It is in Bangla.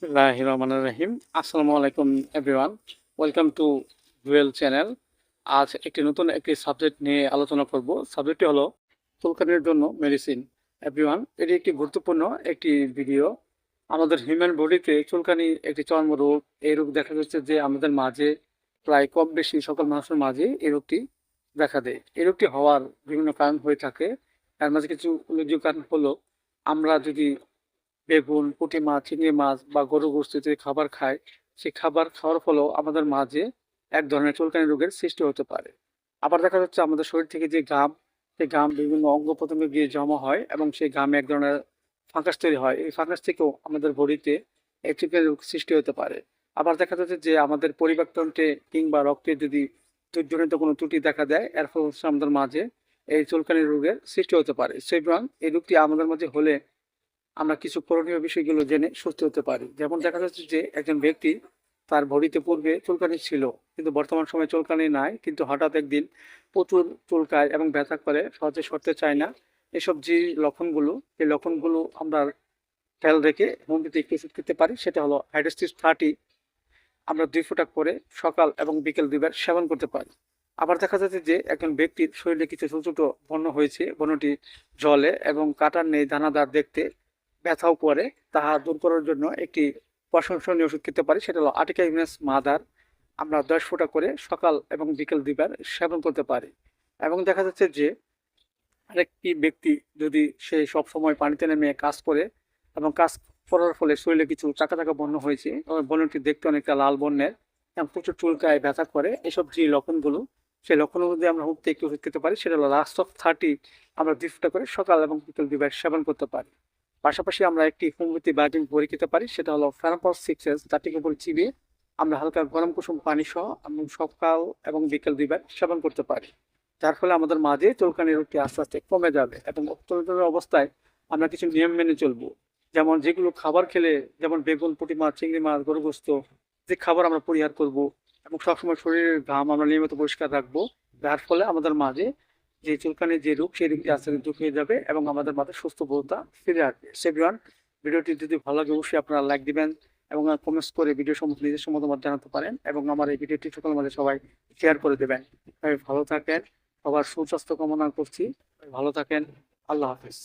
বিসমিল্লাহির রহমানির রহিম। আসসালামু আলাইকুম everyone. Welcome to dual channel. আজ একটি সাবজেক্ট নিয়ে আলোচনা করব। সাবজেক্টটি হলো চুলকানির জন্য মেডিসিন। এভরিওয়ান, এটি একটি গুরুত্বপূর্ণ একটি ভিডিও। আমাদের হিউম্যান বডিতে চুলকানি একটি চর্মরোগ। এই রোগ দেখা যাচ্ছে যে আমাদের মাঝে প্রায় কম বেশি সকল মানুষের মাঝে এই রোগটি দেখা দেয়। এই রোগটি হওয়ার বিভিন্ন কারণ হয়ে থাকে। এর মাঝে কিছু উল্লেখযোগ্য কারণ হলো, আমরা যদি বেগুন, পুঁটি মাছ, চিংড়ি মাছ বা গরুর গোশত যদি খাবার খাই, সেই খাবার খাওয়ার ফলেও আমাদের মাঝে এক ধরনের চুলকানি রোগের সৃষ্টি হতে পারে। আবার দেখা যাচ্ছে আমাদের শরীর থেকে যে ঘাম, সেই ঘাম বিভিন্ন অঙ্গ প্রত্যঙ্গে গিয়ে জমা হয় এবং সেই ঘামে এক ধরনের ফাঙ্গাস তৈরি হয়। এই ফাঙ্গাস থেকেও আমাদের বডিতে এক চুলকানি রোগ সৃষ্টি হতে পারে। আবার দেখা যাচ্ছে যে আমাদের পরিপাকতন্ত্রে কিংবা রক্তে যদি দুধজনিত কোনো ত্রুটি দেখা দেয়, এর ফলে হচ্ছে আমাদের মাঝে এই চুলকানি রোগের সৃষ্টি হতে পারে। সুতরাং এই রোগটি আমাদের মাঝে হলে আমরা কিছু করণীয় বিষয়গুলো জেনে সুস্থ হতে পারি। যেমন দেখা যাচ্ছে যে একজন ব্যক্তি, তার বডিতে পূর্বে চুলকানি ছিল, কিন্তু বর্তমান সময়ে চুলকানি নাই, কিন্তু হঠাৎ একদিন প্রচুর চুলকায় এবং ব্যথা করে, সহজে সরতে চায় না। এসব যে লক্ষণগুলো, এই লক্ষণগুলো আমরা খেয়াল রেখে হোমিওপ্যাথি একটি ওষুধ খেতে পারি। সেটা হলো হাইড্রোসিস 30। আমরা 2 ফোঁটা করে সকাল এবং বিকেল 2 বার সেবন করতে পারি। আবার দেখা যাচ্ছে যে একজন ব্যক্তির শরীরে কিছু ছোট ছোট ব্রণ হয়েছে, ব্রণটি জ্বলে এবং কাটার নেই, দানাদার দেখতে, ব্যথাও করে। তাহা দূর করার জন্য একটি প্রশংসনীয় ওষুধ খেতে পারি। সেটা হলো আর্টিকা ইউনেস মাদার। আমরা 10 ফোঁটা করে সকাল এবং বিকেল 2 বার সেবন করতে পারি। এবং দেখা যাচ্ছে যে আরেকটি ব্যক্তি যদি সে সব সময় পানিতে নেমে কাজ করে এবং কাজ করার ফলে শরীরে কিছু চাকা চাকা বর্ণ হয়েছে, বর্ণটি দেখতে অনেকটা লাল বর্ণের এবং প্রচুর চুলকায়, ব্যথা করে, এসব যে লক্ষণগুলো, সেই লক্ষণগুলো যদি আমরা হোমিওপ্যাথি একটি ওষুধ খেতে পারি, সেটা হলো লাস্ট অফ 30। আমরা 2 ফোঁটা করে সকাল এবং বিকেল 2 বার সেবন করতে পারি। পাশাপাশি আমরা একটি হোমিওপ্যাথি বায়োটিন বড়ি খেতে পারি। সেটা হলো ফেনাপস 6S। চারটিকে উপরে চিবিয়ে আমরা হালকা গরম কুসুম পানি সহ এবং সকাল এবং বিকেল 2 বার সেবন করতে পারি। যার ফলে আমাদের মাঝে চুলকানি রোগটি আস্তে আস্তে কমে যাবে। এবং চুলকানি অবস্থায় আমরা কিছু নিয়ম মেনে চলবো। যেমন যেগুলো খাবার খেলে, যেমন বেগুন, পুঁটি মাছ, চিংড়ি মাছ, গরু গোশত, যে খাবার আমরা পরিহার করব এবং সবসময় শরীরের ঘাম আমরা নিয়মিত পরিষ্কার রাখবো। যার ফলে আমাদের মাঝে যে চুলকানির যে রোগ, সেই রোগটি আস্তে আস্তে দূর হয়ে যাবে এবং আমাদের মাঝে সুস্থ বোধতা ফিরে আসবে। সেভিয়ান, ভিডিওটি যদি ভালো লাগে অবশ্যই আপনারা লাইক দিবেন এবং কমেন্টস করে ভিডিও সম্বন্ধে নিজস্ব মতামত জানাতে পারেন এবং আমার এই ভিডিওটি সকলের মাঝে সবাই শেয়ার করে দেবেন। সবাই ভালো থাকেন, সবার সুস্বাস্থ্য কামনা করছি। ভালো থাকেন। আল্লাহ হাফিজ।